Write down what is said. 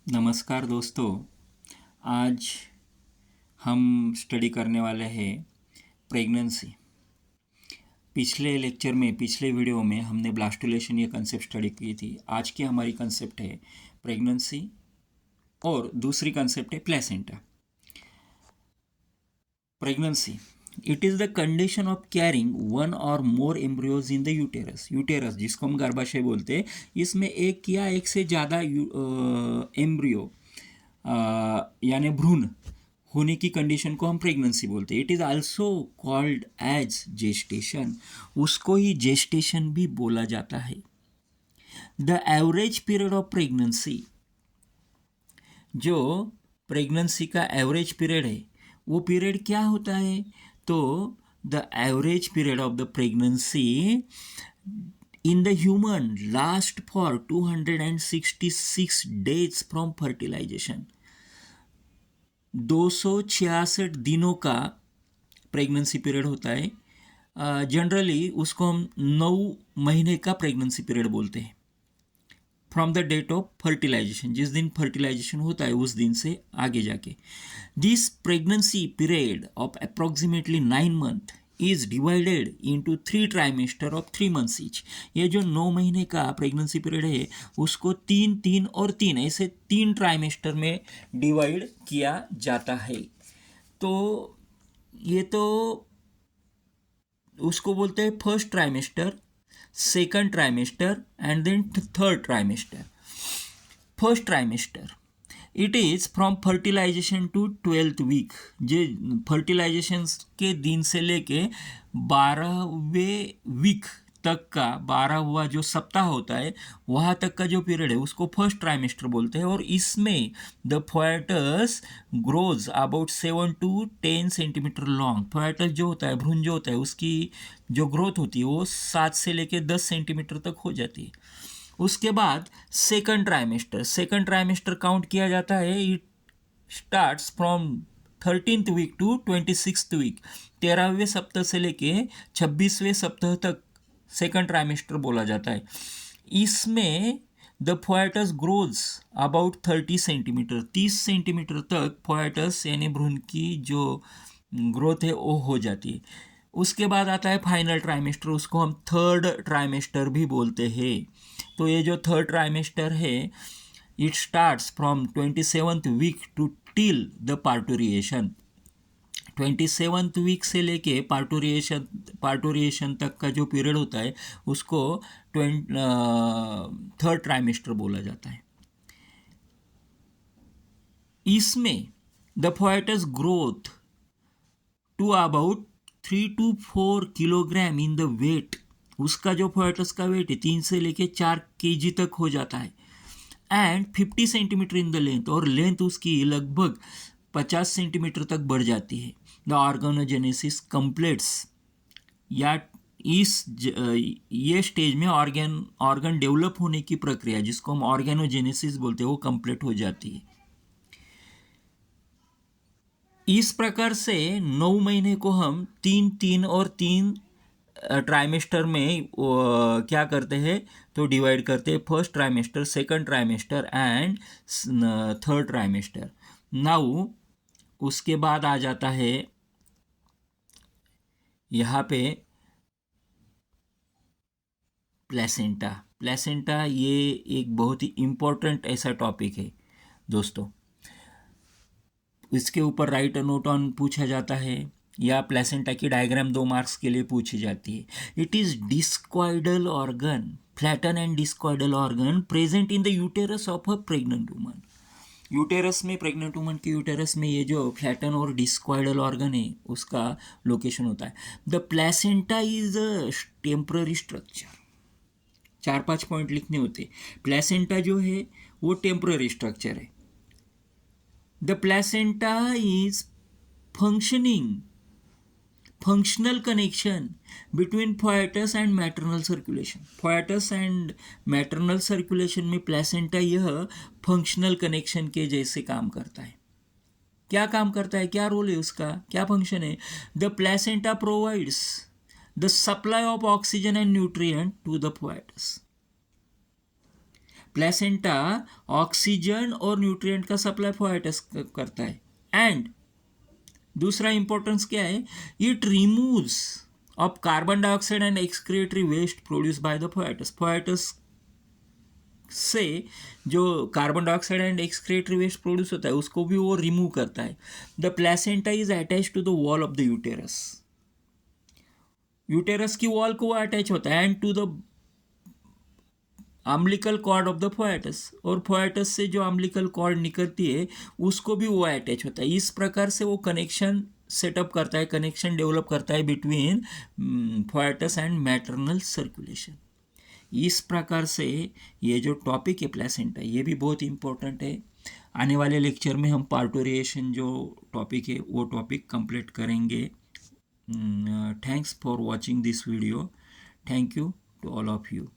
नमस्कार दोस्तों। आज हम स्टडी करने वाले हैं प्रेगनेंसी। पिछले वीडियो में हमने ब्लास्टुलेशन ये कंसेप्ट स्टडी की थी। आज की हमारी कंसेप्ट है प्रेगनेंसी और दूसरी कंसेप्ट है placenta. Pregnancy it is the condition of carrying one और मोर एम्ब्रियोज इन द यूटेरस जिसको हम गर्भाशय बोलते हैं। इसमें एक या एक से ज़्यादा एम्ब्रियो यानी भ्रूण होने की कंडीशन को हम प्रेगनेंसी बोलते हैं। It is also called as gestation, उसको ही जेस्टेशन भी बोला जाता है। The average period of pregnancy, जो प्रेगनेंसी का एवरेज पीरियड है वो पीरियड क्या होता है? तो the average period of the pregnancy in the human last for 266 days from fertilization। 266 दिनों का प्रेगनेंसी पीरियड होता है। जनरली उसको हम 9 महीने का प्रेगनेंसी पीरियड बोलते हैं। From the date of fertilization, जिस दिन फर्टिलाइजेशन होता है उस दिन से आगे जाके। This pregnancy period of approximately 9 month is divided into 3 trimester of 3 months each. ये जो 9 महीने का प्रेगनेंसी पीरियड है उसको 3 और 3 ऐसे 3 ट्राइमेस्टर में डिवाइड किया जाता है। तो ये तो उसको बोलते हैं first trimester, second trimester and then third trimester. First trimester it is from fertilization to 12th week. जे फर्टिलाइजेशन के दिन से लेके 12वें वीक तक का 12वां जो सप्ताह होता है वहाँ तक का जो पीरियड है उसको फर्स्ट ट्राइमेस्टर बोलते हैं। और इसमें the foetus grows about 7 to 10 centimetre long. Foetus जो होता है, भ्रूण जो होता है, उसकी जो ग्रोथ होती है वो 7 से लेके 10 सेंटीमीटर तक हो जाती है। उसके बाद सेकंड ट्राइमेस्टर काउंट किया जाता है। It starts from 13th week to 26th week. 13वें सप्ताह से लेके 26वें सप्ताह तक सेकंड ट्राइमेस्टर बोला जाता है। इसमें the foetus grows about 30 centimetre, 30 centimetre तक फोएटस यानी भ्रूण की जो ग्रोथ है वो हो जाती है। उसके बाद आता है फाइनल ट्राइमेस्टर, उसको हम थर्ड ट्राइमेस्टर भी बोलते हैं। तो ये जो थर्ड ट्राइमेस्टर है it starts from 27th week to till the parturition. 27th week से लेके पार्टुरिएशन तक का जो पीरियड होता है उसको थर्ड ट्राइमेस्टर बोला जाता है। इसमें the foetus growth to about 3 to 4 kilogram in the weight. उसका जो फोएटस का वेट है 3 से लेके 4 kg तक हो जाता है। And 50 centimetre in the length, और लेंथ उसकी लगभग 50 सेंटीमीटर तक बढ़ जाती है। द ऑर्गेनोजेनेसिस कंप्लीट्स, या ये स्टेज में ऑर्गन डेवलप होने की प्रक्रिया जिसको हम ऑर्गेनोजेनेसिस बोलते हैं वो कंप्लीट हो जाती है। इस प्रकार से 9 महीने को हम 3 और 3 ट्राइमेस्टर में क्या करते हैं तो डिवाइड करते हैं। First trimester, second trimester and third trimester. Now उसके बाद आ जाता है यहाँ पे प्लेसेंटा। ये एक बहुत ही इम्पोर्टेंट ऐसा टॉपिक है दोस्तों। इसके ऊपर राइट नोट ऑन पूछा जाता है या प्लेसेंटा की डायग्राम 2 मार्क्स के लिए पूछी जाती है। It is discoidal organ, flatten and discoidal organ present in the uterus of a pregnant woman. Uterus में, प्रेग्नेंट वुमन के यूटेरस में ये जो फ्लैटन और डिस्कॉइडल ऑर्गन है उसका लोकेशन होता है। The placenta is a temporary structure. 4-5 point लिखने होते। प्लेसेंटा जो है वो टेम्पररी स्ट्रक्चर है। The placenta is functional connection between foetus and maternal circulation। foetus and maternal circulation में प्लेसेंटा यह फंक्शनल कनेक्शन के जैसे काम करता है। क्या काम करता है, क्या रोल है उसका, क्या फंक्शन है? The placenta provides the supply of oxygen and nutrient to the foetus. Placenta oxygen और न्यूट्रिएंट का सप्लाई फोएटस करता है. एंड दूसरा इंपॉर्टेंस क्या है, it removes of carbon dioxide and excretory waste produce by the foetus. Foetus से जो carbon dioxide and excretory waste produce होता है उसको भी वो रिमूव करता है. The placenta is attach to the wall of the uterus. Uterus की वॉल को वो अटैच होता है and to the umbilical cord of the foetus, और फोएटस से जो अम्बिलिकल कॉर्ड निकलती है उसको भी वो अटैच होता है. इस प्रकार से वो कनेक्शन सेटअप करता है, कनेक्शन डेवलप करता है बिटवीन फोएटस एंड मैटरनल सर्कुलेशन. इस प्रकार से ये जो टॉपिक है प्लेसेंटा, ये भी बहुत इम्पोर्टेंट है. आने वाले लेक्चर में हम पार्टोरिएशन जो टॉपिक है वो टॉपिक कंप्लीट करेंगे. Thanks for watching this video. Thank you to all of you.